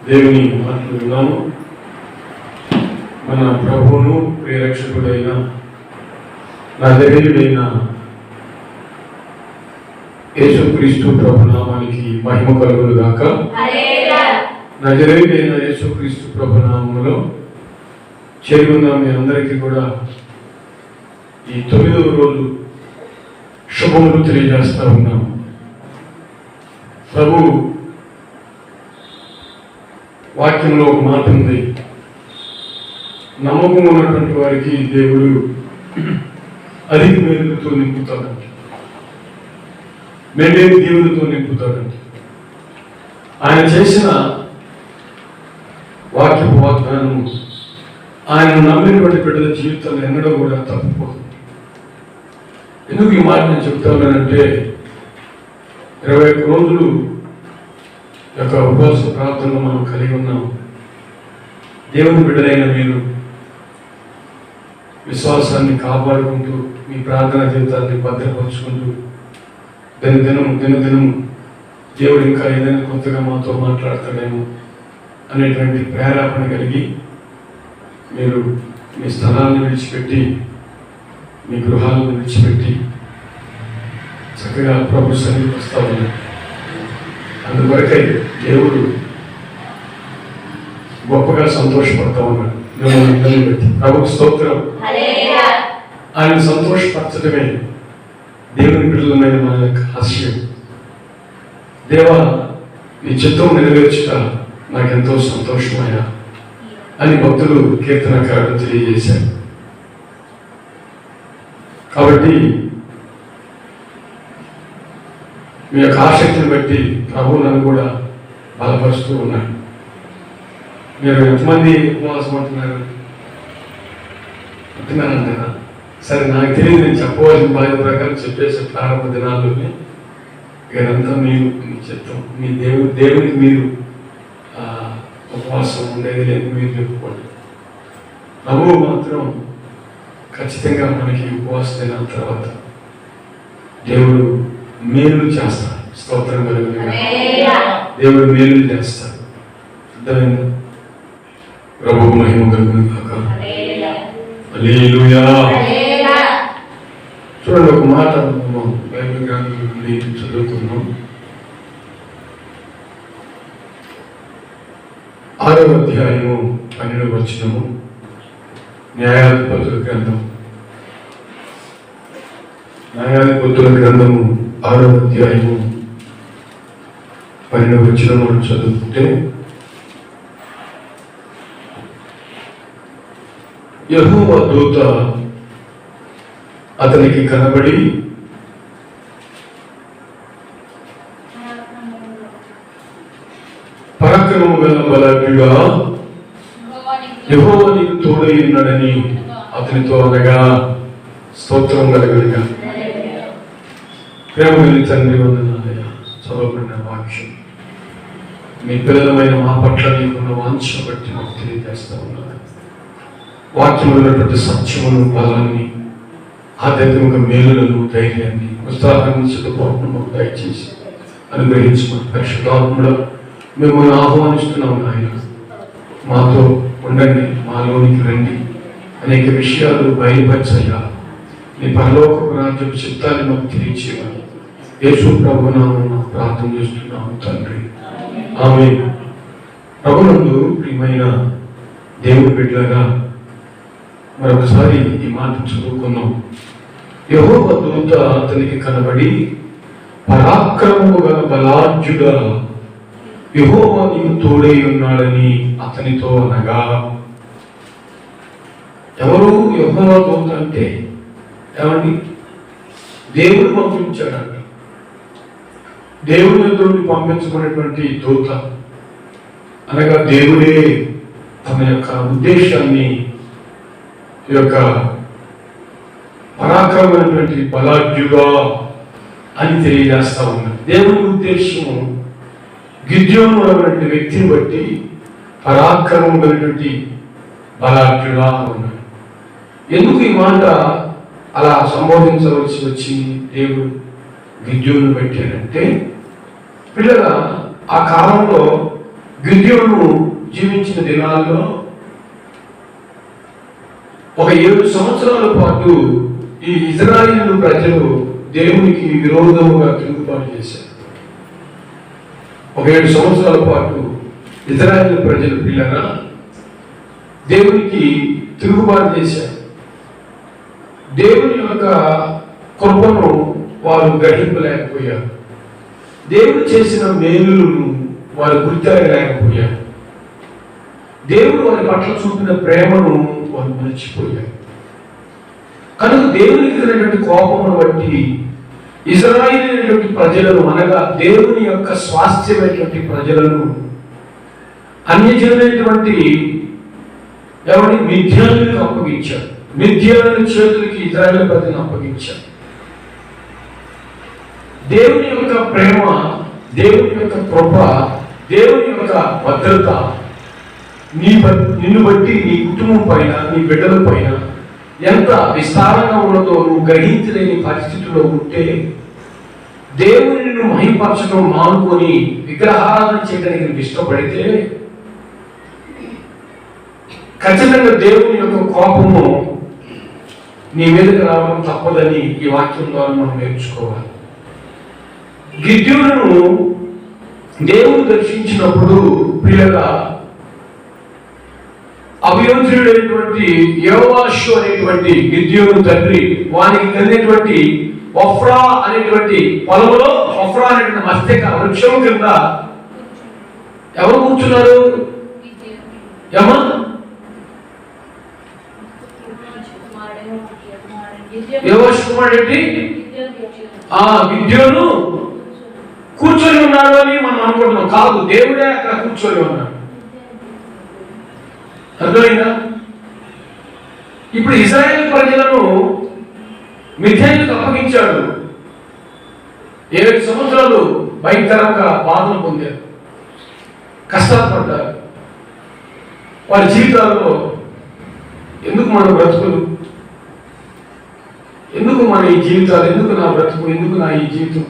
దేవుని మాటలు విన్నాము. మన ప్రభువును ప్రియరక్షకుడైన నజరేయుడైన యేసుక్రీస్తు ప్రభు నామానికి మహిమ కలుగును గాక. నజరేయుడైన యేసుక్రీస్తు ప్రభు నామములో చేరుకున్న మీ అందరికీ కూడా ఈ 9వ రోజు శుభములు తెలియజేస్తా ఉన్నాం. ప్రభు వాక్యంలో ఒక మాట ఉంది, నమ్మకం ఉన్నటువంటి వారికి దేవుడు అధిక మేలులతో నింపుతాడంట, మెండేది దేవునితో నింపుతాడంట. ఆయన చేసిన వాక్యపు వాగ్దానం ఆయన నమ్మినటువంటి బిడ్డల జీవితంలో ఎన్నడూ కూడా తప్పిపోతుంది. ఎందుకు ఈ మాట నేను చెప్తానంటే 21 రోజులు యొక్క ఉపవాస ప్రార్థనలు మనం కలిగి ఉన్నాం. దేవుని బిడ్డలైన మీరు విశ్వాసాన్ని కాపాడుకుంటూ మీ ప్రార్థన జీవితాన్ని భద్రపరుచుకుంటూ దినదినం దేవుడు ఇంకా ఏదైనా కొత్తగా మాతో మాట్లాడతాడేమో అనేటువంటి ప్రేరేపణ కలిగి మీరు మీ స్థలాన్ని విడిచిపెట్టి మీ గృహాలను విడిచిపెట్టి చక్కగా ప్రభు సన్నిధికి వస్తా ఉన్నారు. అందువరకై దేవుడు గొప్పగా సంతోషపడతా ఉన్నాడు. ప్రభుకు స్తోత్రం. ఆయన సంతోషపరచడమే దేవుని బిడ్డలమైన మన యొక్క హాస్యం. దేవా, నీ చిత్తం నెరవేర్చుట నాకెంతో సంతోషమయ్యా అని భక్తులు కీర్తనకారుడు తెలియజేశారు. కాబట్టి మీ యొక్క ఆసక్తిని బట్టి ప్రభు నన్ను కూడా బలపరుస్తూ ఉన్నాడు. మీరు ఎంతమంది ఉపవాసం అంటున్నారు? అంటున్నానంటారా? సరే, నాకు తెలియదు, నేను చెప్పవలసిన బాధ్యత ప్రకారం చెప్పేసి ప్రారంభ దినాల్లోనే ఇదంతా మీరు మీ చిత్తం, మీ దేవునికి మీరు ఉపవాసం ఉండేది లేదు, మీరు చెప్పుకోండి. ప్రభువు మాత్రం ఖచ్చితంగా మనకి ఉపవాస దినాల తర్వాత దేవుడు మేలు చేస్తాడు. స్తోత్రం కలుగును. దేవుడు మేలు చేస్తాడు. అర్థమైందా? ప్రభువు మహిమ కలుగును గాక. హల్లెలూయా. చూడండి, ఒక మాట బైబిల్ గ్రంథం నుండి చదువుకున్నాం. 6వ అధ్యాయము 12వ వచనము, న్యాయాధిపతుల గ్రంథము 6వ అధ్యాయము 12వ వచనము చదువుకుంటే, యెహోవా దూత అతనికి కనబడి పరాక్రమము గల బలాఢ్యుడా, యెహోవా నీకు తోడై ఉన్నాడని అతనితో అనగా, స్తోత్రం కలుగునుగా. ప్రేమ కలిగిన తండ్రి, వందనాలయ్యా. చదవబడిన వాక్యం మీ పిల్లలమైన మా పట్ల నీకున్న వాంఛ బట్టి మాకు తెలియజేస్తా ఉన్నారు. వాక్యంలో ఉన్నటువంటి సత్యమును, బలాన్ని, ఆధ్యాత్మిక మేలులను, ధైర్యాన్ని, ఉత్సాహాన్ని, సిద్ధపాటును దయచేసి అనుగ్రహించుకుని పరిశుద్ధాత్ముడా మిమ్మల్ని ఆహ్వానిస్తున్నాం. ఆయన మాతో ఉండండి, మాలోనికి రండి, అనేక విషయాలు బయలుపరచయ్యా. నీ పరలోక రాజ్యపు చిత్తాన్ని మాకు తెలియచేయాలి. యేసు ప్రభు నామమున ప్రార్థన చేస్తున్నాము తండ్రి, ఆమేన్. ప్రభునందు ప్రియమైన దేవుని బిడ్డలారా, మరొకసారి ఈ మాట చదువుకున్నాం. యెహోవా దూత అతనికి కనబడి పరాక్రమము గల బలాఢ్యుడా, యెహోవా నీకు తోడై ఉన్నాడని అతనితో అనగా. ఎవరు యెహోవా దూత అంటే? ఏమండి? దేవుడు పంపించాడంట. దేవుని ఎదురుని పంపించబడినటువంటి దూత అనగా దేవుడే తన యొక్క ఉద్దేశాన్ని, ఈ యొక్క పరాక్రమమైనటువంటి బలాఢ్యుడా అని తెలియజేస్తా ఉన్నాడు. దేవుని ఉద్దేశము గిద్యోను అనేటువంటి వ్యక్తిని బట్టి పరాక్రమం కలిగినటువంటి బలాఢ్యుడా ఉన్నాడు. ఎందుకు ఈ మాట అలా సంబోధించవలసి వచ్చింది? దేవుడు గిద్యోను పెట్టాడంటే, పిల్లల ఆ కాలంలో గిద్యోను జీవించిన దినాల్లో ఒక 7 సంవత్సరాల పాటు ఈ ఇజ్రాయేలు ప్రజలు దేవునికి విరోధముగా తిరుగుబాటు చేశారు. ఒక 7 సంవత్సరాల పాటు ఇజ్రాయేలు ప్రజలు పిల్లగా దేవునికి తిరుగుబాటు చేశారు. దేవుని యొక్క కృపను వారు గ్రహింపలేకపోయారు. దేవుడు చేసిన మేలులను వారు గుర్తించలేకపోయారు. దేవుడు వారి పట్ల చూపిన ప్రేమను వారు మర్చిపోయారు. కనుక దేవునికి కలిగినటువంటి కోపమును బట్టి ఇశ్రాయేలు ప్రజలను, అనగా దేవుని యొక్క స్వాస్థ్యమైనటువంటి ప్రజలను అన్యజనులైనటువంటి ఎవరిని మిథ్యానులకు అప్పగించారు. మిథ్యానుల చేతులకి ఇశ్రాయేలు ప్రజలను అప్పగించారు. దేవుని యొక్క ప్రేమ, దేవుని యొక్క కృప, దేవుని యొక్క భద్రత నిన్ను బట్టి, నీ కుటుంబం పైన, నీ బిడ్డల పైన ఎంత విస్తారంగా ఉన్నదో నువ్వు గ్రహించలేని పరిస్థితుల్లో ఉంటే, దేవుని నిన్ను మహిమపరచడం మానుకొని విగ్రహారాధన చేయడానికి ఇష్టపడితే ఖచ్చితంగా దేవుని యొక్క కోపము నీ మీదకి రావడం తప్పదని ఈ వాక్యం ద్వారా మనం నేర్చుకోవాలి. గిద్యోనును దేవుడు దర్శించినప్పుడు ప్రియగా అభియోజనుడైనటువంటి యోవాషు అనేటువంటి గిద్యోను తండ్రి వానికి కలిగినటువంటి ఒఫ్రా అనేటువంటి పొలంలో, ఒఫ్రా అనేటువంటి మస్తక వృక్షం కింద ఎవరు కూర్చున్నారు? ఏమా యోవాషు కుమారుడు ఏంటి? గిద్యోను కూర్చొని ఉన్నాడు అని మనం అనుకుంటున్నాం. కాదు, దేవుడే అక్కడ కూర్చొని ఉన్నాడు. అర్థమైందా? ఇప్పుడు ఇశ్రాయేలు ప్రజలను మిథ్యానులకు అప్పగించాడు. 7 సంవత్సరాలు భయంకరంగా బాధలు పొందారు, కష్టాలు పడ్డారు. వారి జీవితాల్లో ఎందుకు మన బ్రతుకులు, ఎందుకు మన ఈ జీవితాలు, ఎందుకు నా బ్రతుకు, ఎందుకు నా ఈ జీవితం?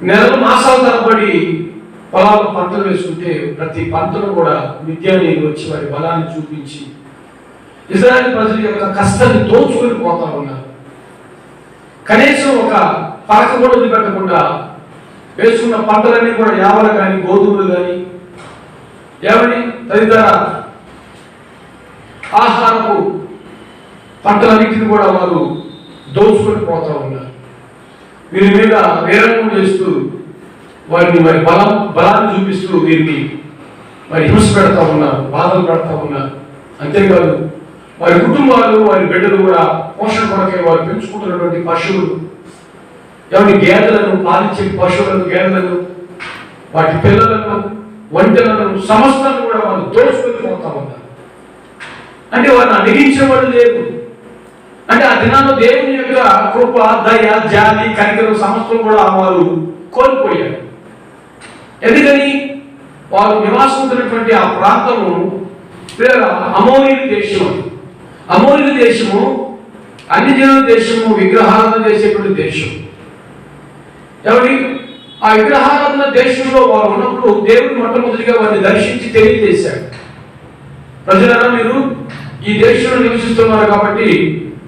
నెలలు మాసాల తరబడి పొలాలు పంటలు వేసుకుంటే ప్రతి పంటను కూడా మిథ్యానీయులు వచ్చి వారి బలాన్ని చూపించి ఇశ్రాయేలు ప్రజల యొక్క కష్టాన్ని దోచుకొని పోతా ఉన్నారు. కనీసం ఒక పరక కూడా వదిలిపెట్టకుండా వేసుకున్న పంటలన్నీ కూడా యావలు కానీ, గోధుమలు కానీ, ఏమని తదితర ఆహారపు పంటలన్నింటిని కూడా వారు దోచుకొని పోతా ఉన్నారు. వీరి మీద వేరంగం చేస్తూ వారిని మరి బలాన్ని చూపిస్తూ వీరిని మరి హింస పెడతా ఉన్నారు, బాధలు పెడతా ఉన్నారు. అంతేకాదు వారి కుటుంబాలు, వారి బిడ్డలు కూడా పోషణ కొరకే వారు పెంచుకుంటున్నటువంటి పశువులు, ఎవరి గేదెలను, పాలించే పశువులను, గేదెలను, వాటి పిల్లలను, వంటలను, సమస్తాన్ని కూడా వారు దోచుకొని పోతా ఉన్నారు. అంటే వారిని అడిగించేవాడు లేదు. అంటే ఆ దినాల్లో దేవుని యొక్క కృప, దయ, జాలి, కనికరం సమస్తం కూడా వారు కోల్పోయారు. ఎందుకని? వారు నివాసం ఉంటున్నటువంటి ఆ ప్రాంతము అమోరీయుల దేశం. అమోరీయుల దేశము అన్ని జనుల దేశము, విగ్రహారాధన చేసేటువంటి దేశం. ఎవరి ఆ విగ్రహారాధన దేశంలో వారు ఉన్నప్పుడు దేవుడు మొట్టమొదటిగా వారిని దర్శించి తెలియజేశాడు, ప్రజలారా మీరు ఈ దేశంలో నివసిస్తున్నారు కాబట్టి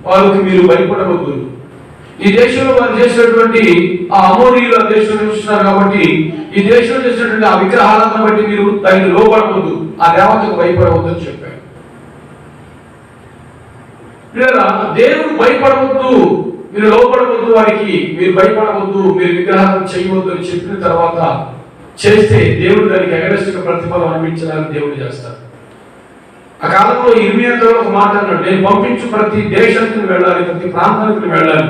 వారికి మీరు భయపడవద్దు. ఈ దేశంలో వారు చేసినటువంటి ఆ అమోరీయుల దేశంలో నివసిస్తున్నారు కాబట్టి ఈ దేశంలో చేసినటువంటి ఆ విగ్రహాలను బట్టి మీరు దానికి లోపడవద్దు, ఆ దేవతకు భయపడవద్దు అని చెప్పారు. లేదా దేవుడు భయపడవద్దు, మీరు లోపడవద్దు, వారికి మీరు భయపడవద్దు, మీరు విగ్రహాలను చేయవద్దు అని చెప్పిన తర్వాత చేస్తే దేవుడు దానికి అగరస్టుగా ప్రతిఫలం అనిపించడానికి దేవుడు చేస్తారు. ఆ కాలంలో ఇర్మియాతో ఒక మాట అన్నాడు, నేను పంపించు ప్రతి దేశానికి వెళ్ళాలి, ప్రతి ప్రాంతానికి వెళ్ళాలి.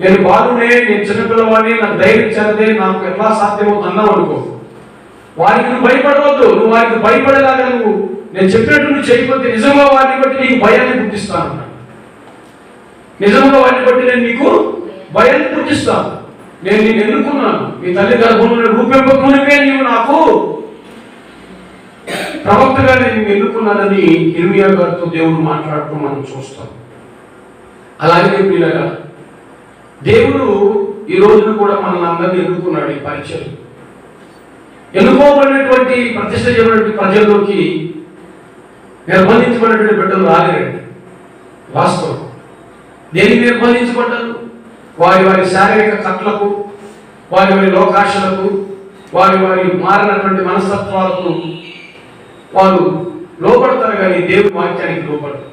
నేను బాలునే, నేను చిన్నపిల్లవాడిని, నాకు ధైర్యం చేరదే, నాకు ఎలా సాధ్యమవుతుంది అన్నావు అనుకో, వారికి నువ్వు భయపడవద్దు. నువ్వు వారికి భయపడేలాగా నువ్వు నేను చెప్పినట్టు నువ్వు చేయకపోతే నిజంగా వారిని బట్టి నీకు భయాన్ని పుట్టిస్తాను. నిజంగా వారిని బట్టి నేను నీకు భయాన్ని పుట్టిస్తాను. నేను నీకు ఎన్నుకున్నాను, మీ తల్లి గర్భంలో రూపెంపకమునిపే నీవు నాకు ప్రవక్తగా నేను ఎన్నుకున్నానని ఇర్మియా గారితో దేవుడు మాట్లాడటం మనం చూస్తాం. అలాగే పిల్లగా దేవుడు ఈ రోజున కూడా మనల్ని అందరినీ ఎన్నుకున్నాడు ఈ పరిచయం. ఎన్నుకోబడినటువంటి ప్రతిష్ట చేయబడినటువంటి ప్రజల్లోకి నిర్బంధించబడినటువంటి బిడ్డలు రాలేరండి. వాస్తవం. దేనికి నిర్బంధించబడ్డారు? వారి వారి శారీరక కట్లకు, వారి వారి లోకాశలకు, వారి వారి మారినటువంటి మనస్తత్వాలకు వారు లోపడతారు, కానీ దేవుడి వాక్యానికి లోపడతారు.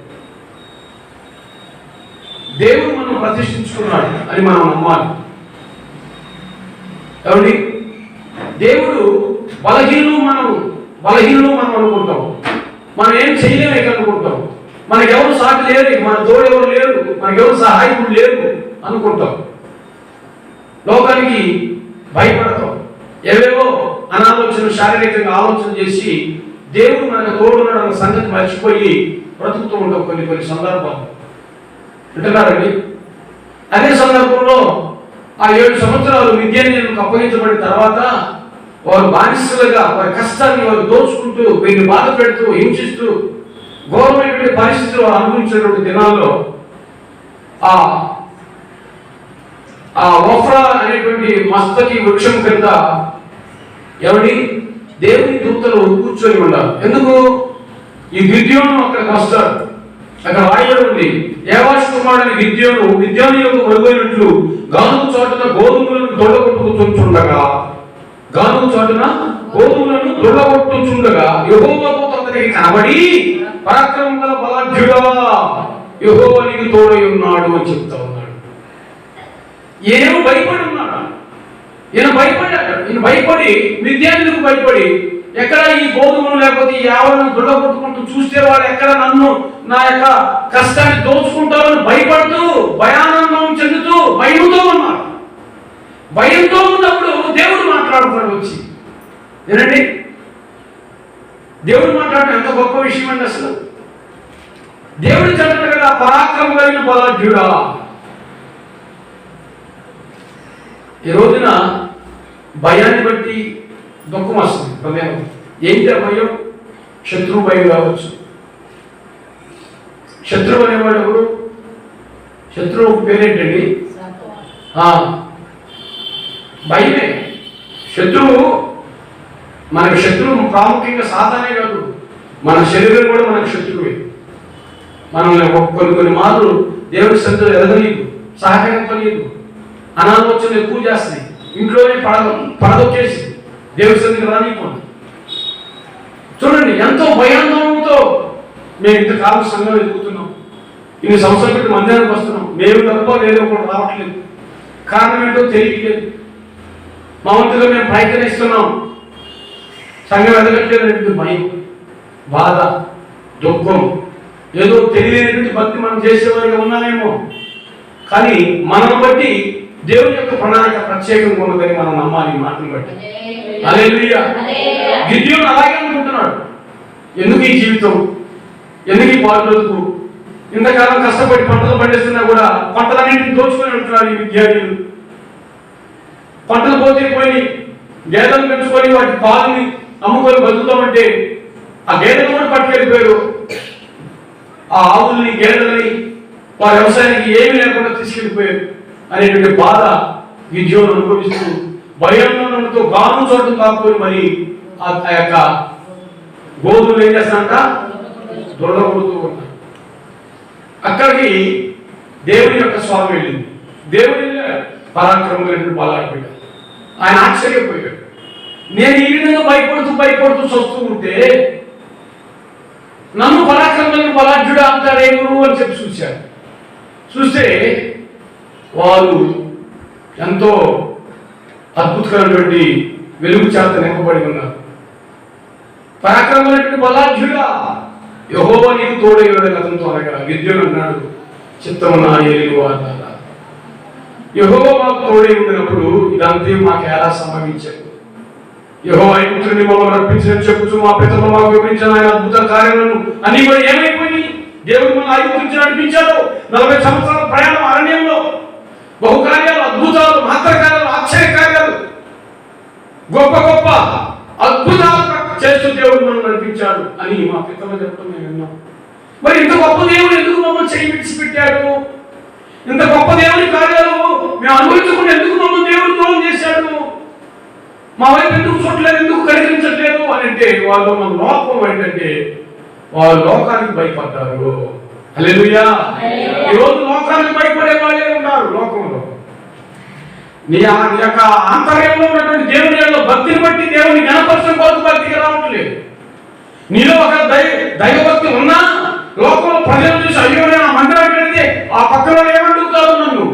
దేవుడు మనం ప్రతిష్ఠించుకున్నాడు అని మనం నమ్మాలి. కాబట్టి దేవుడు బలహీనులు మనం అనుకుంటాం. మనం ఏం చేయలేమే అనుకుంటాం. మనకెవరు సాటి లేరు, మన తోడెవరు లేరు, మనకెవరు సహాయకులు లేరు అనుకుంటాం. లోకానికి భయపడతాం. ఏవేవో అనాలోచన, శారీరకంగా ఆలోచన చేసి దేవుడు మనకు తోడున్నాడు అన్న సంగతి మర్చిపోయి బ్రతుకుతూ ఉంటాం కొన్ని సందర్భాలు. అంటున్నారండి. అదే సందర్భంలో ఆ 7 సంవత్సరాలు విద్యార్థులకు అప్పగించబడిన తర్వాత వారు బానిసలుగా వారి కష్టాన్ని వారు దోచుకుంటూ, వీరిని బాధ పెడుతూ, హింసిస్తూ ఘోరమైనటువంటి పరిస్థితులు వారు అనుభవించినటువంటి దినాల్లో ఆ ఓఫ్రా అనేటువంటి మస్తకి వృక్షం కింద దేవుని దూతలు కూర్చొని ఉన్నారు. ఎందుకు? ఈ గిద్యోను అక్కడికి వస్తాడు. అక్కడ రాయబడి ఉంది, ఏవాషు కుమారుడైన విద్యాను యొక్క మరుగైనట్లు గానుగు చాటున గోధుమలను దొల్లగొట్టుచుండగా యెహోవా దూత అతనికి కనబడి, పరాక్రమం గల బలాఢ్యుడా, యెహోవా నీకు తోడై ఉన్నాడు అని చెప్తా ఉన్నాడు. ఏమో భయపడి ఉన్నాడు. ఈయన భయపడి విద్యార్థులకు భయపడి, ఎక్కడ ఈ గోధుమలు లేకపోతే ఈ ఆవరణను దొల్లగొట్టుకుంటూ చూస్తే వాడు ఎక్కడ నన్ను, నా యొక్క కష్టాన్ని దోచుకుంటారని భయపడుతూ, భయానందం చెందుతూ, భయంతో ఉన్నాడు. భయంతో ఉన్నప్పుడు దేవుడు మాట్లాడుతున్నాడు వచ్చి. ఏనండి, దేవుడు మాట్లాడటం ఎంత గొప్ప విషయం అండి. అసలు దేవుడు చెప్తాడు కదా, పరాక్రమం కలిగిన బలాఢ్యుడా. ఈ రోజున భయాన్ని బట్టి దుఃఖం వస్తుంది హృదయం. ఏంటి ఆ భయం? శత్రువు భయం కావచ్చు. శత్రువు అనేవాడు ఎవరు? శత్రువు పేరేంటండి? భయమే. మనకు శత్రువు ప్రాముఖ్యంగా సాతానే కాదు, మన శరీరం కూడా మనకు శత్రువే. మనల్ని కొన్ని మార్లు దేవుడి సన్నిధిలో ఎదగలేదు, సహకరించలేదు, అనాలోచనలు ఎక్కువ చేస్తాయి, ఇంట్లోనే పడదొక్కేసి దేవుడి సన్నిధికి రానివ్వండి. చూడండి, ఎంతో భయాందోళనతో మేము ఇంతకాలం సంఘం ఎదుగుతున్నాం, ఇన్ని సంవత్సరాల క్రితం మందిరానికి వస్తున్నాం, మేము తప్ప వేరే ఒకటి రావట్లేదు. కారణం ఏంటో తెలియట్లేదు. మా వంతుగా మేము ప్రయత్నిస్తున్నాం, సంఘం ఎదగట్లేదనేటువంటి భయం, బాధ, దుఃఖం, ఏదో తెలియనటువంటి భక్తి మనం చేసేవారిగా ఉన్నామేమో, కానీ మనం బట్టి దేవుని యొక్క ప్రణాళిక ప్రత్యేకంగా ఉన్నదని మనం నమ్మాలి. ఈ మాటను బట్టి హల్లెలూయా. గిద్యోను అలాగే అనుకుంటున్నాడు. ఎందుకు ఈ జీవితం, ఎందుకు ఈ బాధలకు, ఇంతకాలం కష్టపడి పంటలు పండిస్తున్నా కూడా పంటలన్నింటినీ దోచుకొని ఉంటున్నారు ఈ విద్యార్థులు. పంటలు పోతే పోయి గేదెలు పెంచుకొని వాటి పాలని అమ్ముకొని బతుకుతామంటే ఆ గేదెలు కూడా పట్టుకెళ్ళిపోయారు. ఆ ఆవుల్ని, గేదెలని వారి వ్యవసాయానికి ఏమీ లేకుండా తీసుకెళ్ళిపోయారు అనేటువంటి బాధ గిద్యోను అనుభవిస్తూ భయంతో గాను చోటు కాపుకొని మరి ఆ యొక్క గోధుమలు ఏం చేస్తానంట దొరకబడుతూ ఉంటారు. అక్కడికి దేవుని యొక్క స్వామి వెళ్ళింది. దేవుని పరాక్రమం బలాఢ్యుడు. ఆయన ఆశ్చర్యపోయాడు. నేను ఈ విధంగా భయపడుతూ చూస్తూ ఉంటే నన్ను పరాక్రమం బలాఢ్యుడు అంటారేమో అని చెప్పి చూశాడు. చూస్తే వారు ఎంతో అద్భుతమైనటువంటి వెలుగు చేత నింపబడి ఉన్నారు. పరాక్రమమైనటువంటి బలాఢ్యుడా, యెహోవా నీకు తోడై ఉన్నాడు అతనితో అనగా గిద్యోను అన్నాడు, చిత్తమున యెహోవా యెహోవా మాకు తోడై ఉన్నప్పుడు ఇదంతా మాకు ఎలా సంభవించారు? యెహోవా పుత్రుని మమ్మల్ని రప్పించిన చెప్పుచు మా పితరులు మాకు వివరించిన ఆయన అద్భుత కార్యాలను అన్ని కూడా ఏమైపోయి దేవుడు మన ఐగుప్తు నడిపించారు. 40 సంవత్సరాల ప్రయాణం అరణ్యంలో బహుకార్యాలు, అద్భుతాలు, మాత్రకార్యాలు, ఆశ్చర్యకార్యాలు, గొప్ప గొప్ప అద్భుతాలు చేస్తూ దేవుడు మనం నడిపించాడు అని మా పితరులు చెప్పడం మేము విన్నాం. మరి ఇంత గొప్ప దేవుడు ఎందుకు మమ్మల్ని చేయి విడిచిపెట్టాడు? ఇంత గొప్ప దేవుని కార్యాలు మేము అనుభవించకుండా ఎందుకు మమ్మల్ని దేవుడు దూరం చేశాడు మా వైపు ఎందుకు చూడలేదు, ఎందుకు కనిపించట్లేదు అని అంటే వాళ్ళు మన లోపం ఏంటంటే వాళ్ళు లోకానికి భయపడ్డారు. హల్లెలూయా. ఈరోజు లోకానికి భయపడే వాళ్ళే ఉన్నారు లోకంలో. నీ యొక్క ఆంతర్యంలో ఉన్నటువంటి దేవుని భక్తిని బట్టి దేవుని ఘనపరచడం కొరకు భక్తికి రావట్లేదు. నీలో ఒక దైవభక్తి ఉన్నా లోకంలో ప్రజలు చూసి అయ్యో నేను ఆ మందిరానికి వెళ్తే ఆ పక్కన ఏమంటున్నారు నన్ను,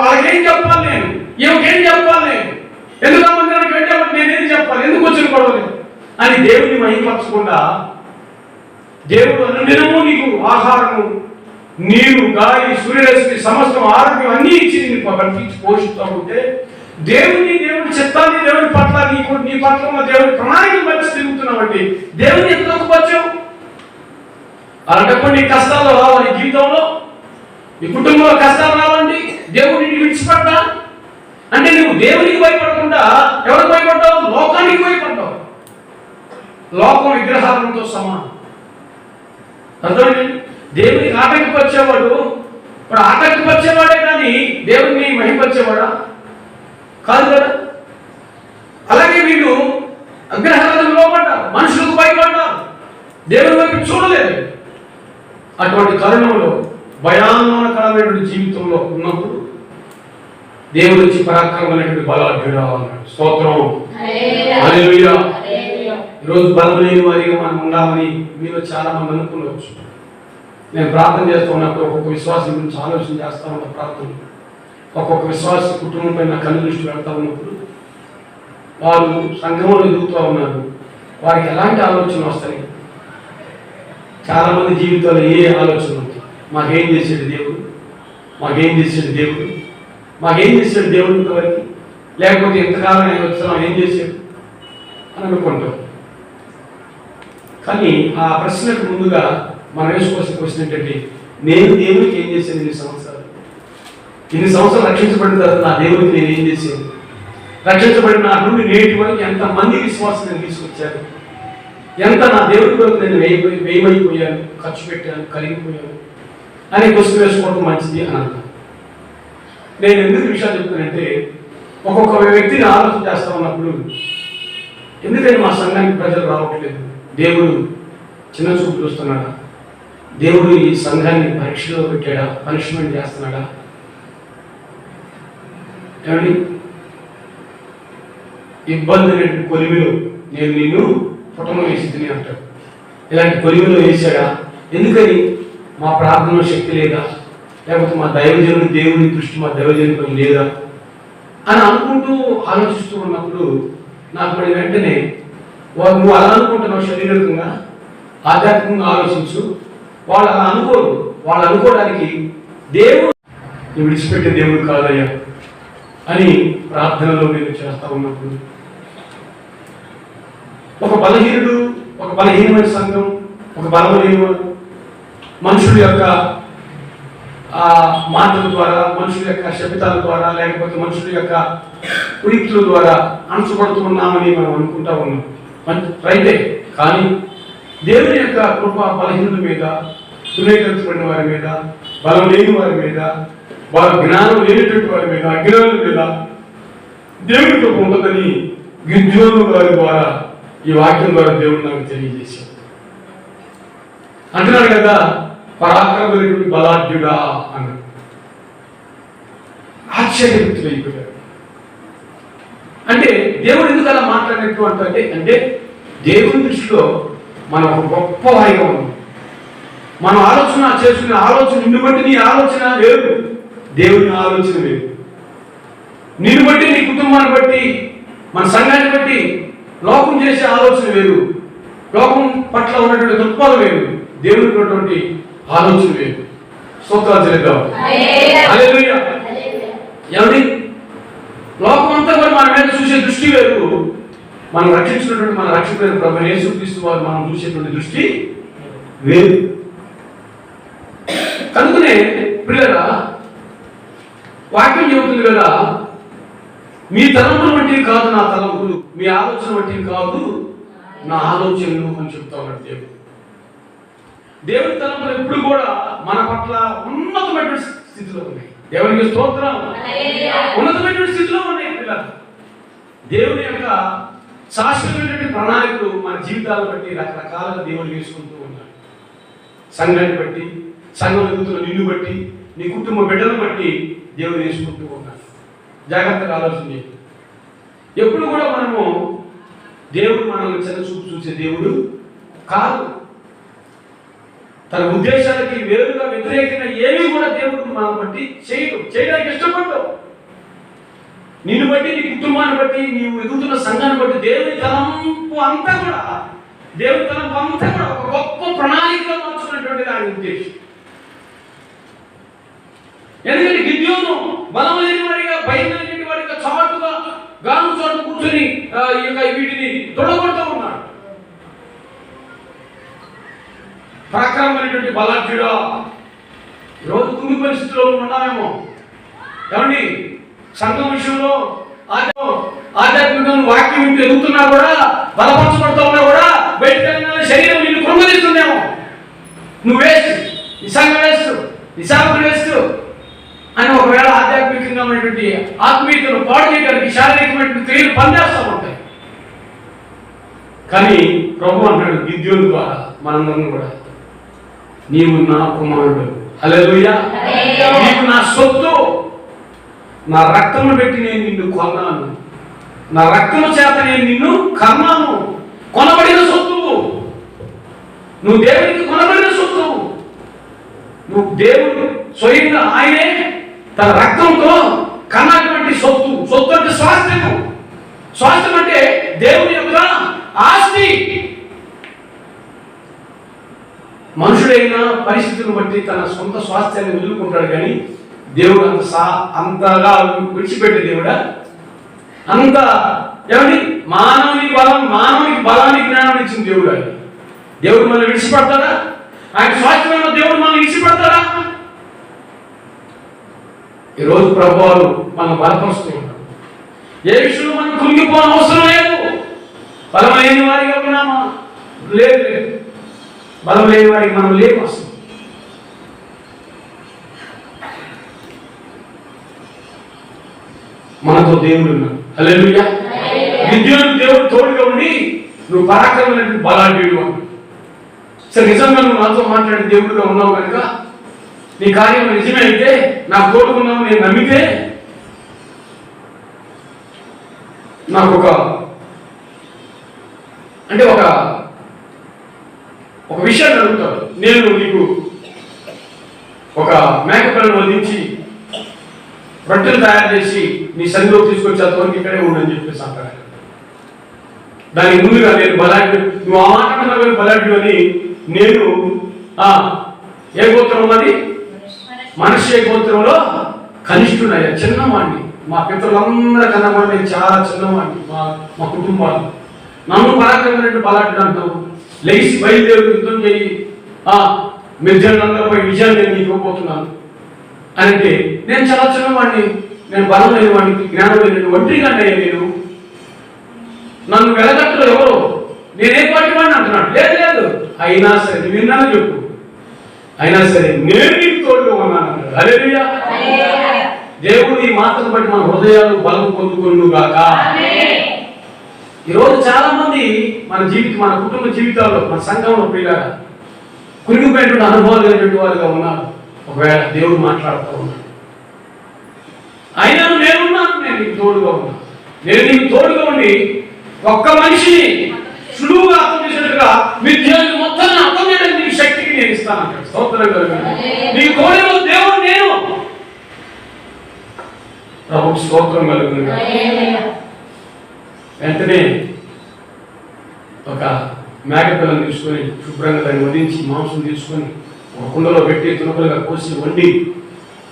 వాళ్ళకేం చెప్పాలి, నేను ఏమికేం చెప్పాలి, నేను ఎందుకు ఆ మందిరానికి వెళ్ళామంటే నేనేం చెప్పాలి, ఎందుకు వచ్చిన గొడవలు అని దేవుని మహిమపరచకుండా దేవుడు అనుదినము నీకు ఆహారము, నీరు, గాలి, సూర్యరశ్మి, సమస్తం ఆరోగ్యం అన్నీ ఇచ్చి నీకు కల్పించి పోషిస్తూ ఉంటే దేవుని చిత్తాన్ని దేవుని పట్ల నీ పట్ల ఉన్న దేవుని ప్రణాళికలు మధ్య తిరుగుతున్నావంటే దేవుని ఎందుకు వచ్చావు? అలాంటప్పుడు నీ కష్టాలు రావాలి, జీవితంలో నీ కుటుంబంలో కష్టాలు రావండి, దేవుడిని విడిచిపెట్టా అంటే నువ్వు దేవునికి భయపడకుండా ఎవరికి భయపడ్డావు? లోకానికి భయపడ్డావు. లోకం విగ్రహాలతో సమానం. అర్థమైంది? దేవునికి ఆటంకపరిచేవాడు ఇప్పుడు ఆటంకపరిచేవాడే కానీ దేవుడిని మహిమపరిచేవాడా కాదు కదా. అలాగే వీళ్ళు విగ్రహాలకు లోపడ్డారు, మనుషులకు భయపడ్డారు, దేవుని వైపు చూడలేదు. అటువంటి తరుణంలో భయానకరమైనటువంటి జీవితంలో ఉన్నప్పుడు దేవుడు వచ్చి పరాక్రమమైనటువంటి బలాఢ్యుడా అన్నాడు. స్తోత్రం. హల్లెలూయా. ఈరోజు బలం లేని వారిగా మనం ఉండాలని మీలో చాలా మంది అనుకోవచ్చు. నేను ప్రార్థన చేస్తూ ఉన్నప్పుడు ఒక్కొక్క విశ్వాసం గురించి ఆలోచన చేస్తూ ఉన్న ప్రార్థన, ఒక్కొక్క విశ్వాస కుటుంబం పైన కన్ను దృష్టి పెడతా ఉన్నప్పుడు వారు సంఘంలో ఎదుగుతూ ఉన్నారు. వారికి ఎలాంటి ఆలోచన వస్తాయి? చాలామంది జీవితంలో ఏ ఆలోచన ఉంది? మాకేం చేసాడు దేవుడు, మాకేం చేసాడు దేవుడు, మాకేం చేసాడు దేవుడు ఇంతవరకు, లేకపోతే ఎంతకాలం ఆయన వచ్చాం ఏం చేశాడు అని అనుకుంటాం. కానీ ఆ ప్రశ్నకు ముందుగా మనం వేసుకోవాల్సిన క్వశ్చన్ ఏంటంటే, నేను దేవునికి ఏం చేశాను ఇన్ని సంవత్సరాలు రక్షించబడిన తర్వాత నా దేవునికి నేను ఏం చేశాను? రక్షించబడిన నా నుండి నేటి వరకు ఎంతమంది విశ్వాసం నేను తీసుకొచ్చాను, ఎంత నా దేవుడి వరకు నేను వేయమైపోయాను, ఖర్చు పెట్టాను, కలిగిపోయాను అని క్వశ్చన్ వేసుకోవడం మంచిది అని అన్నాను. నేను ఎందుకు విషయాలు చెప్తానంటే, ఒక్కొక్క వ్యక్తిని ఆలోచన చేస్తా ఉన్నప్పుడు ఎందుకంటే మా సంఘానికి ప్రజలు రావట్లేదు, దేవుడు చిన్న చూపు చూస్తున్నాడా, దేవుడు ఈ సంఘాన్ని పరీక్షలో పెట్టాడా, పనిష్మెంట్ చేస్తున్నాడా? ఏమండి, ఇబ్బంది అనేటువంటి కొలిమిలో నేను నిన్ను పుటమ వేసి తిని అంటాడు. ఇలాంటి కొలిమిలో వేసాడా? ఎందుకని? మా ప్రార్థనలో శక్తి లేదా, లేకపోతే మా దైవజనుని దేవుని దృష్టి మా దైవజనుని లేదా అని అనుకుంటూ ఆలోచిస్తూ ఉన్నప్పుడు నాకు మరి వెంటనే నువ్వు అలా అనుకుంటున్నావు, శారీరకంగా ఆధ్యాత్మికంగా ఆలోచించు. వాళ్ళు అలా అనుకోరు. వాళ్ళు అనుకోవడానికి దేవుడు విడిచిపెట్టే దేవుడు కాదయ్యా అని ప్రార్థనలో నేను చేస్తా ఉన్నప్పుడు ఒక బలహీనుడు, ఒక బలహీనమైన సంఘం, ఒక బలమైన మనుషుల యొక్క మాటల ద్వారా, మనుషుల యొక్క శబ్దాల ద్వారా, లేకపోతే మనుషుల యొక్క కుయుక్తుల ద్వారా అణచబడుతూ ఉన్నామని మనం అనుకుంటా ఉన్నాం. రైతే. కానీ దేవుని యొక్క కృప బలహీనుల మీద, తునీకరించబడిన వారి మీద, బలం లేని వారి మీద, వారి జ్ఞానం లేనటువంటి వారి మీద, అజ్ఞానుల మీద దేవుని కృప ఉంటుందని గిద్యోను గారి ద్వారా ఈ వాక్యం ద్వారా దేవుడు నాకు తెలియజేశాడు. అంటున్నాడు కదా, పరాక్రమమైనటువంటి బలాఢ్యుడా అన్నాడు. ఆశ్చర్యపోయాడు. అంటే దేవుడు ఎందుకు అలా మాట్లాడినట్టు అంటే దేవుని దృష్టిలో మనం ఒక గొప్ప వారిగా ఉన్నాం. మనం ఆలోచన చేసుకునే ఆలోచన నిన్ను బట్టి నీ ఆలోచన వేరు, దేవుని ఆలోచన వేరు. నిన్ను బట్టి, నీ కుటుంబాన్ని బట్టి, మన సంఘాన్ని బట్టి లోకం చేసే ఆలోచన వేరు, లోకం పట్ల ఉన్నటువంటి దృక్పథం వేరు, దేవునికి ఉన్నటువంటి ఆలోచన వేరు. స్తోత్రాలు చెల్లిద్దాం. హల్లెలూయా. ఏమండి, లోకం అంతా కూడా మన మీద చూసే దృష్టి వేరు, మనం రక్షించినటువంటి మన రక్షకుడైన ప్రభువైన యేసుక్రీస్తు వారు మనం చూసేటువంటి దృష్టి వేరు. కనుకనే పిల్లరా, వాక్యం చెబుతుంది కదా, మీ తలంపులు వంటివి కాదు నా తలంపులు, మీ ఆలోచన వంటివి కాదు నా ఆలోచనలు అని చెప్తా ఉన్నాడు దేవుడు. దేవుని తలంపులు ఎప్పుడు కూడా మన పట్ల ఉన్నతమైనటువంటి స్థితిలో ఉన్నాయి. దేవునికి స్తోత్రం. ఉన్నతమైనటువంటి స్థితిలో ఉన్నాయి పిల్లలు. దేవుని యొక్క శాశ్వతమైనటువంటి ప్రణాళికలు మన జీవితాలను బట్టి రకరకాలుగా దేవుడు వేసుకుంటూ ఉన్నాడు. సంఘాన్ని బట్టి, సంఘం ఎదుగుతున్న నిన్ను బట్టి, నీ కుటుంబ బిడ్డలను బట్టి దేవుడు వేసుకుంటూ ఉన్నాడు. జాగ్రత్తగా ఆలోచన చేయండి. ఎప్పుడు కూడా మనము దేవుడు మనల్ని చిన్నచూపు చూసే దేవుడు కాదు. తన ఉద్దేశాలకి వేరుగా వ్యతిరేకంగా ఏమీ కూడా దేవుడు మనం బట్టి చేయడానికి ఇష్టపడ్డావు. నిన్ను బట్టి, నీ కుటుంబాన్ని బట్టి, నీవు ఎదుగుతున్న సంఘాన్ని బట్టి దేవుని తలంపు అంతా కూడా ఒక గొప్ప ప్రణాళికగా మార్చుకున్నటువంటిది ఆయన ఉద్దేశం. ఎందుకంటే గిద్యోను బలం లేని వాడిగా, భయం లేని వాడిగా, చాటుగా గాను చోటు కూర్చొని వీటిని తొడగొడుతూ ఉన్నాడు. పరాక్రమమైనటువంటి బలాఢ్యుడా, ఈరోజు కుంగి పరిస్థితుల్లో ఉన్నామేమో. ఏమండి, సంఘం విషయంలో ఆధ్యాత్మికంగా వాక్యం ఇంటి ఎదుగుతున్నా కూడా, బలపరచబడుతూ ఉన్నా కూడా, బయటకు శరీరం నిన్ను కృంగదీస్తుందేమో. నువ్వు వేస్ట్, ఈ సంఘం వేస్ట్, ఈ సేవకులు వేస్ట్ అని ఒకవేళ ఆధ్యాత్మికంగా ఉన్నటువంటి ఆత్మీయతను పాడు చేయడానికి శారీరకమైనటువంటి క్రియలు పనిచేస్తూ ఉంటాయి. కానీ ప్రభు అంటాడు గిద్యోను ద్వారా మనందరం కూడా, నీవు నా కుమారుడు, హల్లెలూయా, నీవు నా సొత్తు, నా రక్తము పెట్టి నేను నిన్ను కొన్నాను, నా రక్తము చేత నేను నిన్ను కన్నాను. కొనబడిన సొత్తు నువ్వు, దేవునికి కొనబడిన సొత్తు నువ్వు. దేవుడు స్వయంగా ఆయనే తన రక్తంతో కన్నటువంటి సొత్తు అంటే స్వాస్థ్యము. స్వాస్థ్యం అంటే దేవుని యొక్క ఆస్తి. మనుషుడైన పరిస్థితులను బట్టి తన సొంత స్వాస్థ్యాన్ని వదులుకుంటాడు, కానీ దేవుడు అంతగా విడిచిపెట్టే దేవుడా? అంత ఏమండి, మానవునికి బలాన్ని జ్ఞానం ఇచ్చిన దేవుడు ఆయన. దేవుడు మనల్ని విడిచిపెడతాడా? ఆయన స్వాస్థ్యమైన దేవుడు మనల్ని విడిచిపెడతాడా? ఈరోజు ప్రభువాలు మనం బలపరుస్తూ ఉంటాం. ఏ విషయంలో మనం కుంగిపోవడం అవసరం లేదు. బలం లేని వారిగా ఉన్నామా? లేదు. బలం లేని వారికి మనం లేము అసలు. మనతో దేవుడు ఉన్నాడు. హల్లెలూయా. గిద్యోనుకు దేవుడు తోడుగా ఉండి, నువ్వు పరాక్రమమైనటువంటి బలాఢ్యుడు అని. సరే, నిజంగా నువ్వు నాతో మాట్లాడే దేవుడుగా ఉన్నావు కనుక, నీ కార్యం నిజమే అయితే, నాకు తోడుకున్నావు నేను నమ్మితే, నాకు ఒక విషయాన్ని అడుగుతాడు. నేను నీకు ఒక మేకపిల్లను వధించి రొట్టెలు తయారు చేసి నీ సన్నిధిలో తీసుకొచ్చి అంతవరకు ఇక్కడే ఉండని చెప్పేసి అంటాడు. దానికి ముందుగా నేను బలాఢ్యుడు, నువ్వు ఆ మాట బలాఢ్యుడు అని, నేను ఏ గోత్రం ఉన్నది? మనుష్య గోత్రంలో కనిష్ఠుడయ్యా, చిన్నవాడిని. మా పితరులందరూ కన్నవాడిని, నేను చాలా చిన్నవాడిని. మా కుటుంబాలు నన్ను పరాక్రమమైనటువంటి బలాఢ్యుడు అంటావు. లేచి బయలుదేరు, యుద్ధం చేయి, మిర్జనులందరిపై విజయాన్ని నేను నీకు ఇవ్వబోతున్నాను అని అంటే, నేను చాలా చిన్నవాడిని, నేను బలం లేని వాడిని, జ్ఞానం లేని ఒంటరిగా నేను, నన్ను వెలగట్టులో ఎవరు, నేనే పాటి వాడిని అంటున్నాడు. లేదు, అయినా సరే నువ్వు విన్నాను చెప్పు, అయినా సరే నేను నీకు తోడుగా ఉన్నాను అన్నాడు. హల్లెలూయా. దేవుడు ఈ మాటను బట్టి మన హృదయాలు బలం పొందుకొనుగాక. ఈరోజు చాలా మంది మన కుటుంబ జీవితాల్లో, మన సంఘంలో ప్రియులారా, కురిగిపోయినటువంటి అనుభవాలు కలిగినటువంటి వారుగా ఉన్నారు. ఒకవేళ దేవుడు మాట్లాడుతూ ఉన్నాడు, అయినా నేనున్నాను, నేను నీకు తోడుగా ఉన్నాను. నేను నీకు తోడుగా ఉండి ఒక్క మనిషిని సులువుగా అర్థం చేసినట్టుగా విద్యార్థి మొత్తాన్ని అర్థం చేయడానికి నీకు శక్తికి నేను ఇస్తాను అంటాడు. స్తోత్రం కలుగును. నీకు తోడుగా దేవుడు నేను. ప్రభువుకు స్తోత్రం కలుగును. వెంటనే ఒక మేకపిల్లను తీసుకొని శుభ్రంగా దాన్ని వధించి మాంసం తీసుకొని ఒక కుండలో పెట్టి తునకలుగా కోసి వండి,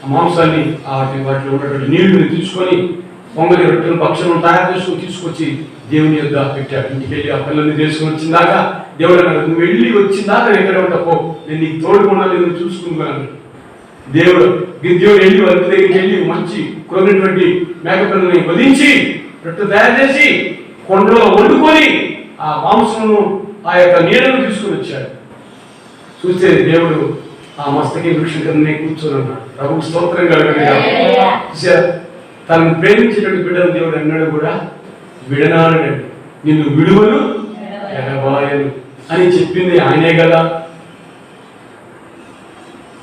ఆ మాంసాన్ని వాటిలో ఉన్నటువంటి నీళ్లను తీసుకొని పొంగలి రొట్టెలు భక్షణం తయారు చేసుకుని తీసుకొచ్చి దేవుని యొద్ద పెట్టాడు. ఇంటికి వెళ్ళి ఆ పిల్లల్ని తీసుకుని వచ్చిందాకా దేవుడు అన్నాడు, నువ్వు వెళ్ళి వచ్చిందాకా ఎక్కడ ఉంటాపో, నేను నీకు తోడుకున్నా నేను చూసుకున్నాను. దేవుడు గిద్యోను వెళ్ళి వారి దగ్గరికి వెళ్ళి మంచి కొన్నటువంటి మేకపిల్లని వధించి రొట్టె తయారు చేసి కొండలో వండుకొని ఆ మాంసమును ఆ యొక్క నీడను తీసుకుని వచ్చాడు. చూస్తే దేవుడు ఆ మస్తకి వృక్షం కిందనే కూర్చొని ఉన్నాడు. ప్రభువుకు స్తోత్రం కలుగును. తనను ప్రేమించేటువంటి బిడ్డలు దేవుడు అన్నాడు కూడా విడనాడను, నిన్ను విడువను ఎడబాయను అని చెప్పింది ఆయనే కదా.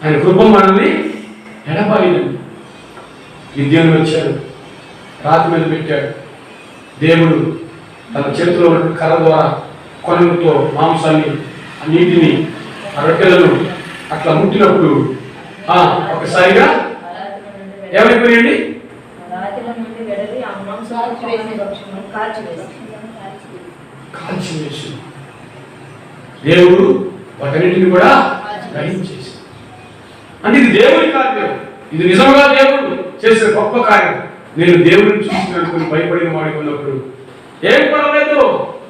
ఆయన కృప మనల్ని ఎడబాయనండి. గిద్యోను వచ్చాడు, రాతి మీద పెట్టాడు. దేవుడు తన చేతిలో కర్ర ద్వారా కొనలతో మాంసాన్ని, నీటిని, ఆ రొట్టెలను అట్లా ముట్టినప్పుడు ఒకసారిగా ఏమైపోయాయండి? కాల్చివేసి దేవుడు వాటన్నిటిని కూడా గ్రహించేసి, అంటే ఇది దేవుని కార్యం, ఇది నిజంగా దేవుడు చేసే గొప్ప కార్యం. నేను దేవుడిని చూసినప్పుడు భయపడిన వాడికి ఉన్నప్పుడు ఏం పర్వాలేదు,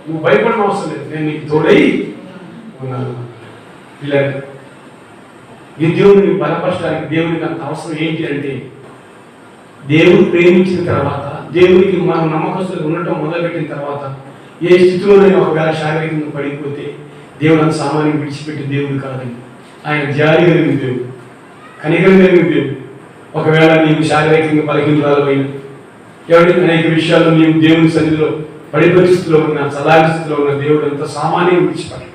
నువ్వు భయపడిన అవసరం లేదు, నేను నీకు తోడై ఉన్నాను. ఇలా ఈ దేవుడిని బలపరచడానికి దేవునికి అంత అవసరం ఏంటి అంటే, దేవుడు ప్రేమించిన తర్వాత, దేవుడికి మనం నమ్మకస్తులు ఉండటం మొదలుపెట్టిన తర్వాత, ఏ స్థితిలోనైనా ఒకవేళ శారీరకంగా పడిపోతే దేవుడు అంత సామాన్యం విడిచిపెట్టి దేవుడు కాదండి. ఆయన జాలి కలిగిన దేవుడు, కనికరం కలిగిన దేవుడు. ఒకవేళ నీకు శారీరకంగా బలహీనరాలైన ఎవరి అనేక విషయాల్లో నీవు దేవుని సన్నిధిలో పడి పరిస్థితిలో ఉన్న, సలాహి స్థితిలో ఉన్న దేవుడు అంత సామాన్యం విడిచిపెట్టాడు.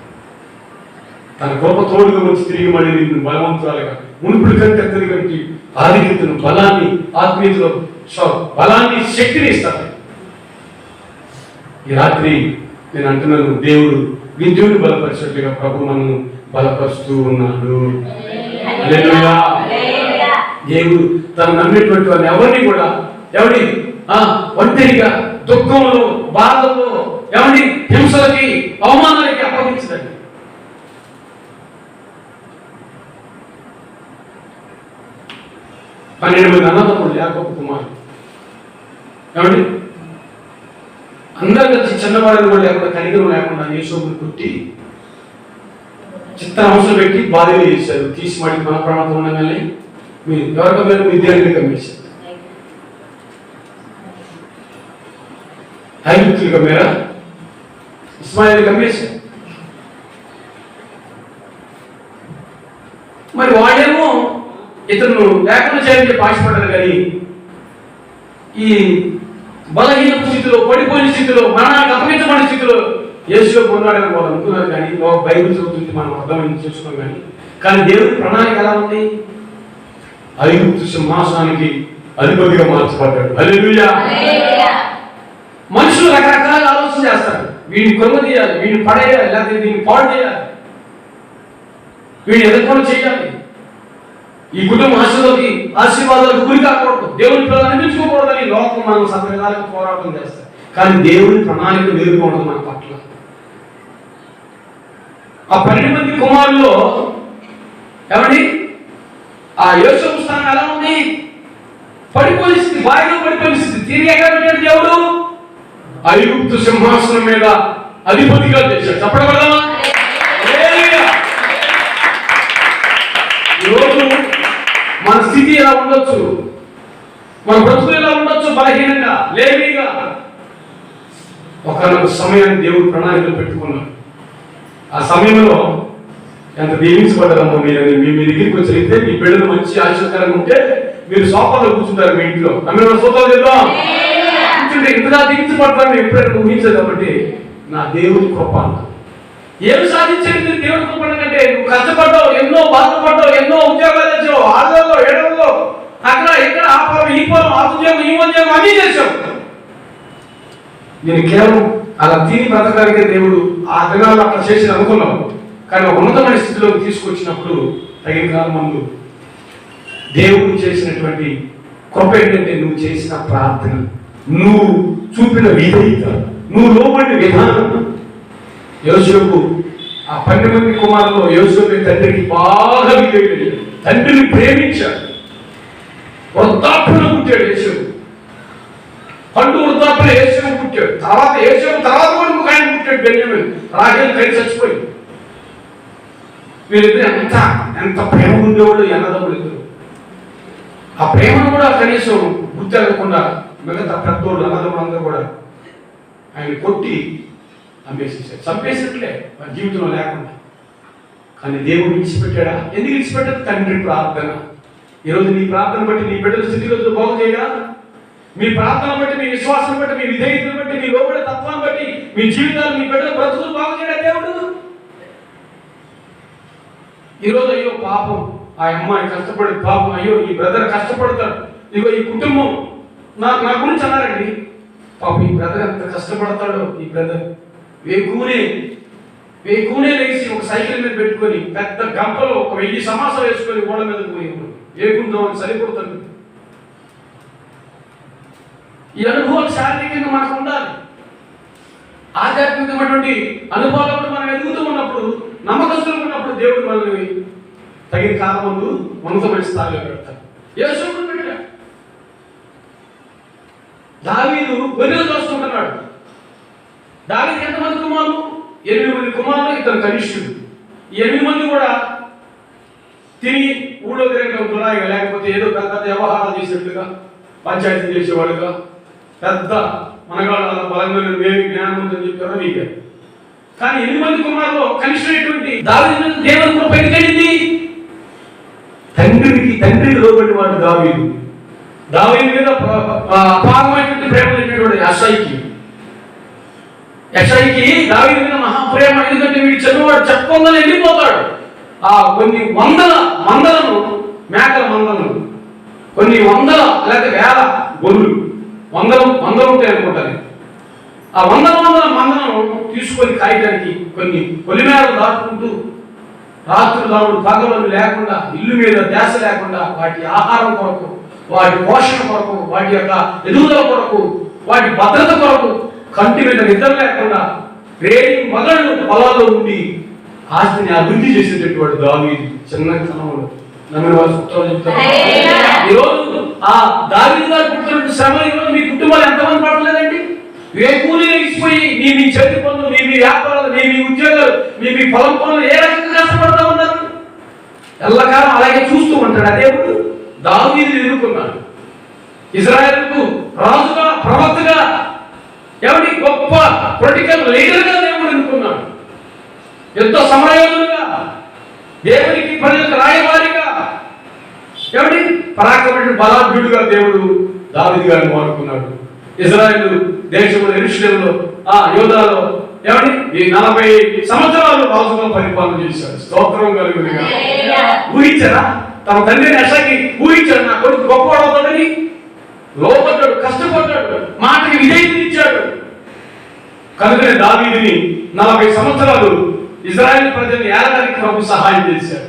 తన గొప్ప తోడుగా వచ్చి తిరిగి మళ్ళీ నిన్ను బలవంతురాలుగా మునుపుడు కంటే కంటి ఆధిక్యతను, బలాన్ని, ఆత్మీయతలో బలాన్ని, శక్తిని ఇస్తాడు. ఈ రాత్రి నేను అంటున్నాను, దేవుడు గిద్యోనుని బలపరిచినట్లుగా ప్రభు మనను బలపరుస్తూ ఉన్నాడు. హల్లెలూయా. దేవుడు తను నమ్మినటువంటి వారిని ఎవరిని కూడా ఒంటరిగా దుఃఖంలో, బాధల్లో, హింసలకి, అవమానాలకి అప్పగించదండి. పన్నెండు మంది అన్నదమ్ములు, యాకోబు కుమారులు. అందరు కలిసి చిన్నవాళ్ళని కూడా లేకుండా, కనికరం లేకుండా యేసోబుని కుట్టి చిత్రహింసలు పెట్టి బాధలు చేశారు. తీసి వాడికి మన ప్రాణంతో ఉండగానే మీరు ఎవరికమ్మారు? మీ దేవుడిని కమ్మేశారు. ఐగుప్తులు కమ్మారా? ఇస్మాయిల్ కమ్మేశారు. మరి వాళ్ళేమో ఇతను లేకుండా చేయాలని చెప్పి ఆశపడ్డారు. కానీ ఈ బలహీన స్థితిలో, పడిపోయిన స్థితిలో, మరణానికి అప్పగించబడిన స్థితిలో యేసులో పొందాడని వాళ్ళు అనుకున్నారు. కానీ బైబిల్ చదువుతుంది, మనం అర్థమైంది చూసుకున్నాం. కానీ దేవుడి ప్రణాళిక ఎలా ఉంది? ఐగుప్తు సింహాసనానికి అధిపతిగా మార్చబడ్డాడు. హల్లెలూయా. మనుషులు రకరకాల ఆలోచన చేస్తారు. వీడిని కొమ్మ తీయాలి, వీడిని పడేయాలి, లేకపోతే దీన్ని పాడు చేయాలి, వీడిని ఎదుర్కొని చేయాలి, ఈ కుటుంబ ఆశీర్వాదాలకు గురి కాకూడదు, దేవుని పిల్లలు అనిపించుకోకూడదని లోకం మనం సత్యకాలకు పోరాటం చేస్తాం. కానీ దేవుని ప్రణాళిక వేరుకోవడం మన పట్ల. ఆ 12 మంది కుమారుల్లో ఆ యోసేపు స్థానం ఎలా ఉంది? పడిపోయిన స్థితి, బాయిలో పడిపోయిన స్థితి. తిరిగి ఎక్కడ పెట్టాడు దేవుడు? ఐగుప్తు సింహాసనం మీద అధిపతిగా చేశాడు. చెప్పగలమా? ఈరోజు మన స్థితి ఎలా ఉండొచ్చు, మన బ్రతుకులు ఎలా ఉండొచ్చు? బలహీనంగా, లేమిగా. ఒకనొక సమయాన్ని దేవుడు ప్రణాళికలు పెట్టుకున్నాడు. ఆ సమయంలో ఎంత దీవించబడ్డారమ్మో మీరని. మీ దగ్గరికి వచ్చి మీ బిడ్డలు మంచి ఆశీర్వాదంగా ఉంటే మీరు సోఫాలో కూర్చుంటారు మీ ఇంట్లో. అమ్మ సోఫాలు చేద్దాం కూర్చుంటే ఇంతగా దీవించబడతాను ఎప్పుడైనా ఊహించదు. కాబట్టి నా దేవుడి కృప అన్న ఏమి సాధించేది మీరు దేవుడి కృప కంటే? నువ్వు కష్టపడ్డావు, ఎన్నో బాధపడ్డావు, ఎన్నో ఉద్యోగాలు చేసావు, 6 7 అక్కడ ఇక్కడ, ఆ పొలం ఈ పొలం, ఆ ఉద్యోగం ఈ ఉద్యోగం అన్నీ చేసావు. నేను కేవలం అలా తిని బ్రతకానికే దేవుడు ఆ దినాల్లో అక్కడ చేసి అనుకున్నావు. కానీ ఒక ఉన్నతమైన స్థితిలోకి తీసుకొచ్చినప్పుడు తగిన కాలం ముందు దేవుడు చేసినటువంటి కృప ఏంటంటే, నువ్వు చేసిన ప్రార్థన, నువ్వు చూపిన విధేయత, నువ్వు లోబడిన విధానం. యోసేపు ఆ 12 మంది కుమారుల్లో యోసేపు తండ్రికి బాగా విధేయుడు, తండ్రిని ప్రేమించాడు. వృద్ధాప్యంలో పుట్టాడు యోసేపు. పండు వృద్ధాప్యంలో యోసేపు పుట్టాడు. యోసేపు తర్వాత కూడా ఇంకొక ఆయన పుట్టాడు, బెన్యామీను. రాహేలు కలిసి చచ్చిపోయింది. వీళ్ళిద్దరు ఎంత ప్రేమ ఉండేవాళ్ళు అన్నదమ్ములు ఇద్దరు. ఆ ప్రేమను కూడా కనీసం గుర్తెరగకుండా మిగతా పెద్దోళ్ళు అన్నదమ్ములందరూ కూడా ఆయన కొట్టి అమ్మేసేసారు, చంపేసినట్లే వారి జీవితంలో లేకుండా. కానీ దేవుడు విడిచిపెట్టాడా? ఎందుకు విడిచిపెట్టాడు? తండ్రి ప్రార్థన. ఈరోజు నీ ప్రార్థన బట్టి నీ బిడ్డల స్థితిగతులు బాగు చేయడా? మీ ప్రార్థన బట్టి, మీ విశ్వాసం బట్టి, మీ విధేయతను బట్టి, మీ లోబడే తత్వాన్ని బట్టి మీ జీవితాలు, మీ బిడ్డల బ్రతుకులు బాగు చేయడం దేవుడు. ఈరోజు అయ్యో పాపం ఆ అమ్మాయి కష్టపడి, పాపం అయ్యో ఈ బ్రదర్ కష్టపడతాడు, ఇగో ఈ కుటుంబం నా గురించి అన్నారండి. పాపం ఈ బ్రదర్ ఎంత కష్టపడతాడో, ఈ బ్రదర్ వేకునే లేచి ఒక సైకిల్ మీద పెట్టుకొని పెద్ద గంపలో ఒక 1000 సమాసం వేసుకొని ఓడ మీద పోయేవాడు. వేకుందాం అని సరిపోతాడు. ఈ అనుభవాలు శారీరకంగా మనకు ఉండాలి. ఆధ్యాత్మికమైనటువంటి అనుభవాలు మనం ఎదుగుతూ ఉన్నప్పుడు, నమ్మకస్తులు ఉన్నప్పుడు దేవుడు మనల్ని తగిన కాలంలో ఉన్నతమైన స్థాయిలో పెడతాడు. యేసును పెట్టాడు. దావీదు గొర్రెలు చూసుకుంటున్నాడు. దావీదు ఎంతమంది కుమారులు? 8 మంది కుమారులు, ఇతను కనిష్ఠుడు. ఈ 8 మంది కూడా తిరిగి ఊళ్ళో తిరగడం దురాయిగా, లేకపోతే ఏదో పెద్ద వ్యవహారాలు చేసేట్టుగా, పంచాయతీ చేసేవాడుగా, పెద్ద మనగాళ్ళ బలంగా వేరే జ్ఞానం ఉందని చెప్పారో నీకే. కానీ 8 మంది కుమారులు కనిష్ఠుడైనటువంటి దావీదు దేవుని కృప ఎదిగింది. తండ్రికి లోబడి వాడు దావీదు. దావీదు మీద అపారమైనటువంటి ప్రేమ లేనటువంటి యెషయికి దావీదు మీద మహాప్రేమ. ఎందుకంటే వీడు చదువువాడు, చెప్పకుండా వెళ్ళిపోతాడు. ఆ కొన్ని వందల మందలను, మేకల మందలను, కొన్ని వందల లేకపోతే వేల గొర్రెలు, వందలు ఉంటాయి అనుకుంటాను. ఆ వందల మందలను తీసుకొని కాయడానికి కొన్ని పొలిమేరలు దాటుకుంటూ రాత్రులు దాడు పగలు లేకుండా, ఇల్లు మీద ధ్యాస లేకుండా, వాటి ఆహారం కొరకు, వాటి పోషణ కొరకు, వాటి యొక్క ఎదుగుదల కొరకు, వాటి భద్రత కొరకు కంటి మీద నిద్ర లేకుండా రేణి మగళ్ళు పొలాల్లో ఉండి ఆస్తిని అభివృద్ధి చేసేటటువంటి దావీదు చిన్న స్థలంలో నమ్మిన వారు సూత్రాలు చెప్తారు. ఈరోజు ఆ దావీదు గారు పుట్టిన శ్రమ ఈరోజు మీ కుటుంబాలు ఎంతమంది పడలేదండి? కూలీ లేచిపోయి మీ చేతి పనులు, మీ వ్యాపారాలు, మీ ఉద్యోగాలు, మీ పొలం పనులు ఏ రకంగా కష్టపడతా ఉన్నారు? ఎల్లకాలం అలాగే చూస్తూ ఉంటాడు. దేవుడు దావీదు ఎదుర్కొన్నాడు. ఇజ్రాయేలుకు రాజుగా, ప్రవక్తగా, ఎవరి గొప్ప పొలిటికల్ లీడర్గా దేవుడు ఎన్నుకున్నాడు. ఎంతో సమరయోధులుగా, దేవునికి ప్రజలకు రాయవారిగా, ఎవరి పరాక్రమ బలాఢ్యుడుగా దేవుడు దావీదు గారిని వాడుకున్నాడు. ఇజ్రాయేలు దేశంలో యెరూషలేములో యోధాలో ఏమండి ఈ 40 సంవత్సరాలు రాజుగా పరిపాలన చేశాడు. స్తోత్రం కలుగునుగా. ఊహించారా? తమ తండ్రిని యెషయికి ఊహించాడు, నా కొడుకు గొప్పవాడవుతాడని. లోపడ్డాడు, కష్టపడ్డాడు, మాటకి విధేయతనిచ్చాడు. కనుకనే దావీదుని 40 సంవత్సరాలు ఇజ్రాయేల్ ప్రజల్ని ఏలడానికి ప్రభు సహాయం చేశాడు.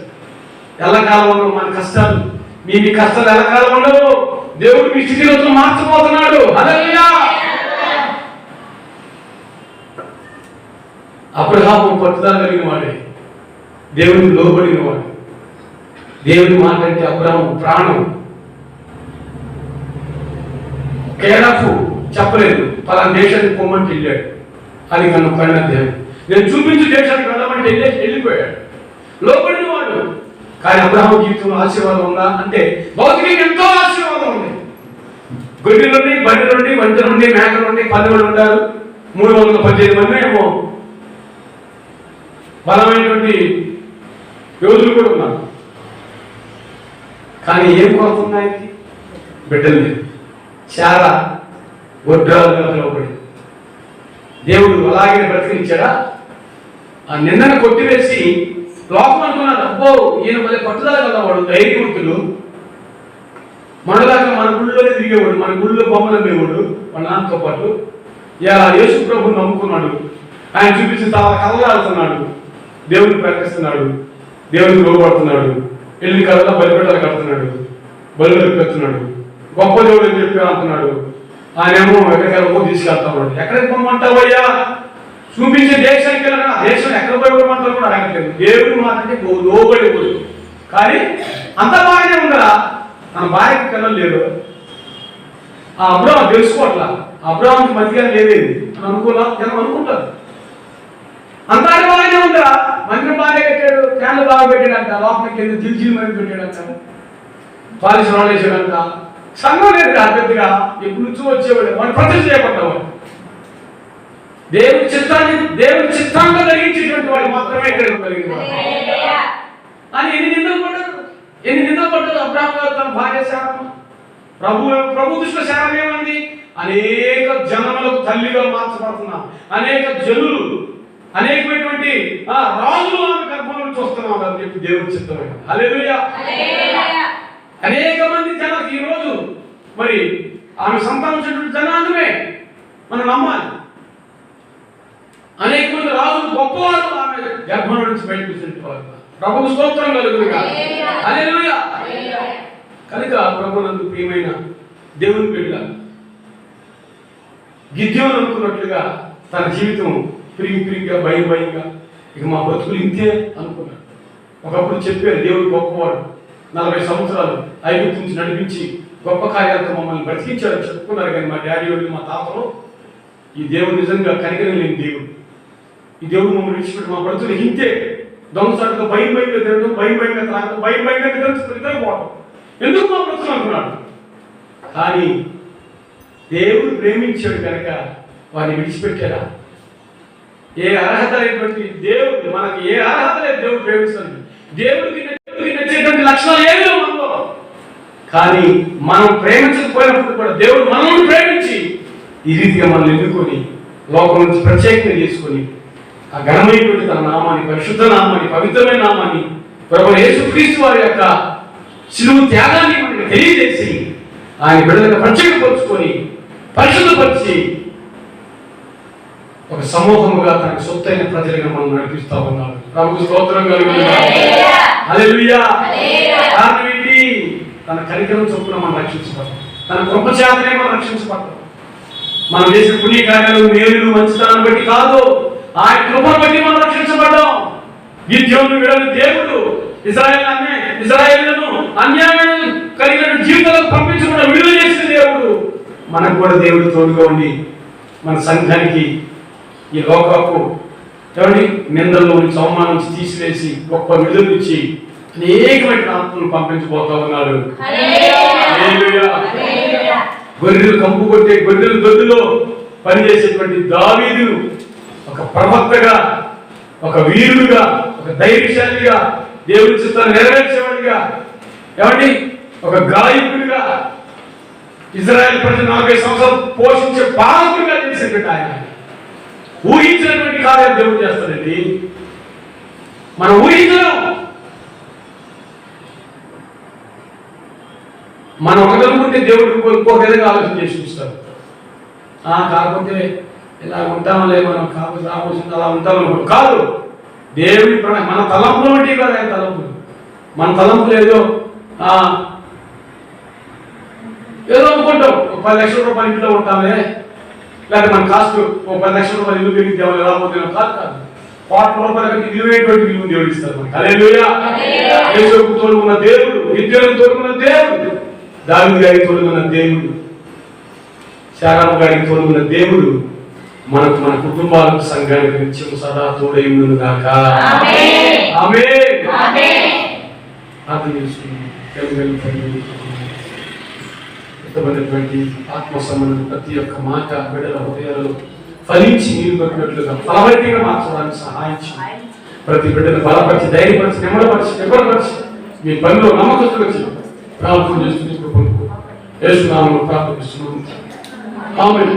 ఎల్లకాలంలో మన కష్టాలు, మీ కష్టాలు ఎల్లకాలం ఉండవు. దేవుడు మీ స్థితి రోజులు మార్చబోతున్నాడు. హల్లెలూయా. అబ్రహాము పట్టుదల కలిగిన వాడే, దేవునికి లోబడిన వాడు. దేవుని మాట అంటే అబ్రహాము ప్రాణం. కేరాఫు చెప్పలేదు, పలానా దేశానికి పొమ్మంటే వెళ్ళాడు. అది కన్నా దేవుడు నేను చూపించు దేశానికి వెళ్ళమంటే వెళ్ళిపోయాడు. లోబడిన వాడు. కానీ అబ్రహాము జీవితంలో ఆశీర్వాదం ఉందా అంటే భౌతికంగా ఎంతో ఆశీర్వాదం ఉంది. గొడ్డి నుండి, బండి నుండి, వంట నుండి, మేక నుండి 10 మంది ఉంటారు. 318 మంది ఏమో బలమైనటువంటి యోధులు కూడా ఉన్నారు. కానీ ఏం కొరత ఉన్నాయి? బిడ్డలు లేదు. చాలా వడ్రాలుగా పిలువబడి దేవుడు అలాగే బ్రతికించాడా? ఆ నిందను కొట్టివేసి లోకం అనుకున్నాడు, అబ్బో ఈయన మళ్ళీ పట్టుదల కలవాడు, ధైర్యవంతుడు, మనలాగా మన గుళ్ళోనే తిరిగేవాడు, మన గుళ్ళో బొమ్మలు అమ్మేవాడు మన నాన్నతో పాటు. ఇలా యేసు ప్రభుని నమ్ముకున్నాడు. ఆయన చూపించిన చాలా కళ్ళాడుతున్నాడు, దేవుడిని ప్రకటిస్తున్నాడు, దేవుడికి లోపడుతున్నాడు, వెళ్ళి కళ్ళ బలిపెట్టాలు కడుతున్నాడు, బలులకు పెడుతున్నాడు, గొప్ప దేవుడు అని చెప్పి అంటున్నాడు. ఆయనేమో ఎక్కడికెళ్ళమో తీసుకెళ్తాడు. ఎక్కడికి పొమ్మంటావయ్యా? చూపించే దేశానికి వెళ్ళినా దేశం ఎక్కడ పోయమంటారు కూడా అడగట్లేదు. దేవుడు మాత్రమే లోబడి పోదు. కానీ అంత బాగానే ఉందా? తన భార్యకి పిల్లలు లేరు. ఆ అబ్రహాం తెలుసుకోవట్లా, అబ్రహాంకి మంచిగా లేదేది అని అనుకుంటారు. అంత బాగానే ఉందా? మంత్రి బాగా పెట్టాడు, ఫ్యాన్లు బాగా పెట్టాడంట, లోపలికి వెళ్ళి జిల్జిల్ మరి పెట్టాడంట, పాలిష్ రాళ్ళు వేసాడంట. సంఘం లేదు కాదు పెద్దగా, ఎప్పుడు నుంచి వచ్చేవాడు వాడు ప్రతిష్ట చేయబడ్డవాడు. దేవుని చిత్తాంగా కలిగించేటువంటి వాడు మాత్రమే ఇక్కడ కలిగిన అని ఎన్ని నిందలు పడ్డారు అబ్రహాం గారు తన భార్య శారమ్మ. ప్రభు దృష్టిలో శారం ఏమంది? అనేక జనములకు తల్లిగా మార్చబడుతున్నాం, అనేక జనులు, అనేకమైనటువంటి రాజులు ఆమె గర్భంలో నుంచి వస్తున్నాం అని చెప్పి దేవుడు చిత్తమే. హల్లెలూయా. అనేక మంది జనాలకు ఈరోజు మరి ఆమె సంతానించినటువంటి జనాంగమే మనం నమ్మాలి. అనేక మంది రాజులు గొప్పవారు ఆమె గర్భం నుంచి బయటకు వచ్చినట్టు ప్రభువు స్తోత్రం కలుగునుగా. హల్లెలూయా. కనుక ప్రభునందు ప్రియమైన దేవుని బిడ్డ గిద్యోను అనుకున్నట్లుగా తన జీవితం పిరిగిగా భయంగా ఇక మా బతుకులు ఇంతే అనుకున్నాడు. ఒకప్పుడు చెప్పారు దేవుడు గొప్పవాడు, 40 సంవత్సరాలు ఐగుప్తు నుంచి నడిపించి గొప్ప కార్యాలతో మమ్మల్ని బ్రతికించారని చెప్పుకున్నారు. కానీ మా డాడీ వాళ్ళు మా తాతలు ఈ దేవుడు నిజంగా కనికరం లేని దేవుడు, ఈ దేవుడు మమ్మల్ని విడిచిపెట్టి మా బ్రతుకులు ఇంతే, దొంగసాటుగా భయంగా తిరగడం, భయంగా త్రాగడం, భయంగా నిద్రపోవడం, ఎందుకు మా బ్రతుకులు అనుకున్నాడు. కానీ దేవుడు ప్రేమించాడు కనుక వారిని విడిచిపెట్టారా? ఏ అర్హత లేనటువంటి దేవుడు, మనకి ఏ అర్హత లేదు దేవుడు ప్రేమిస్తాడు. దేవుడికి నచ్చేటువంటి లక్షణాలు ఏమీ లేవు మనలో. కానీ మనం ప్రేమించకపోయినప్పుడు కూడా దేవుడు మనల్ని ప్రేమించి ఈ రీతిగా మనల్ని ఎన్నుకొని లోకం నుంచి ప్రత్యేకంగా చేసుకొని ఆ ఘనమైనటువంటి తన నామాన్ని, పరిశుద్ధ నామాన్ని, పవిత్రమైన నామాన్ని, ప్రభువైన యేసుక్రీస్తు వారి యొక్క శిలువ త్యాగాన్ని మనకి తెలియజేసి ఆయన బిడ్డలను ప్రత్యేకపరుచుకొని పరిశుద్ధపరిచి ఒక సమూహముగా తనకు సొత్తైన ప్రజలుగా మనం నడిపిస్తా ఉన్నాడు. ప్రభువు స్తోత్రం కలుగునుగా. హల్లెలూయా. కారణం ఏంటి? తన కనికరం చొప్పున మనం రక్షించబడ్డాం, తన కృప చేతనే మనం రక్షించబడ్డాం. మనం చేసిన పుణ్యకార్యాలు, మేలులు, మంచితనాన్ని బట్టి కాదు, ఆయన కృపను బట్టి మనం రక్షించబడ్డాం. గిద్యోను విడని దేవుడు ఇశ్రాయేలును అన్యాయం కలిగిన జీవితాలకు పంపించకుండా విడుదల చేసిన దేవుడు మనకు కూడా దేవుడు తోడుగా ఉండి మన సంఘానికి ఈ లోకపు నిందల్లో నుంచి అవమానం నుంచి తీసివేసి గొప్ప విడుదల ఇచ్చి అనేకమైన ఆత్మలను పంపించబోతా ఉన్నాడు. గొర్రెలు కంపు కొట్టే గొర్రెల దొడ్డులో పనిచేసేటువంటి దావీదును ఒక ప్రవక్తగా, ఒక వీరుడుగా, ఒక ధైర్యశాలిగా, దేవుని చిత్తాన్ని నెరవేర్చేవాడిగా, ఒక గాయకుడిగా, ఇజ్రాయెల్ ప్రజలు 40 సంవత్సరాలు పోషించే పాలకుడిగా చేసేటువంటి ఆయన ఊహించినటువంటి కార్యాలు దేవుడు చేస్తాడండి. మనం ఊహించడం, మనం ఒకదనుకుంటే దేవుడు ఇంకో విధంగా ఆలోచన చేసి చూస్తాడు. కాకపోతే ఇలా ఉంటామలే, మనం కాకపోతే రాబోతుంది అలా ఉంటామని కాదు. దేవుడి మన తలంపులు బట్టి కాదు ఆయన తలంపులు. మన తలంపులు ఏదో అనుకుంటాం, 10 లక్షల రూపాయలు ఇంట్లో ఉంటామే, లేకపోతే మన కాస్ట్ 10 లక్షల రూపాయలు ఇల్లు పెరిగి దేవుడు ఎలా పోతున్నాం కాదు. 1,000 రూపాయల విలువైనటువంటి విలువ దేవుడు ఇస్తారు మనకి. హల్లెలూయా. యేసుకు తోడుకున్న దేవుడు, గిద్యోనుకు తోడుకున్న దేవుడు, దావీదు గారికి తోడుకున్న దేవుడు, శారాము గారికి తోడుకున్న దేవుడు మనకు, మన కుటుంబాలకు, సంఘానికి నిత్యం సదా తోడై ఉండును గాక. ఆమేన్. ప్రార్థన చేసుకుందాం. ఆత్మ సంబంధం ప్రతి ఒక్క మాట బిడ్డల హృదయాలలో ఫలించి నీరు పెట్టినట్లుగా ఫలవైతంగా మార్చడానికి సహాయం చేయండి. ప్రతి బిడ్డను బలపరిచి, ధైర్యపరిచి, నిమ్మలపరిచి మీ పనిలో నమ్మకం వచ్చి ప్రార్థన చేస్తుంది. యేసు నామములో ప్రార్థిస్తున్నాము. ఆమేన్.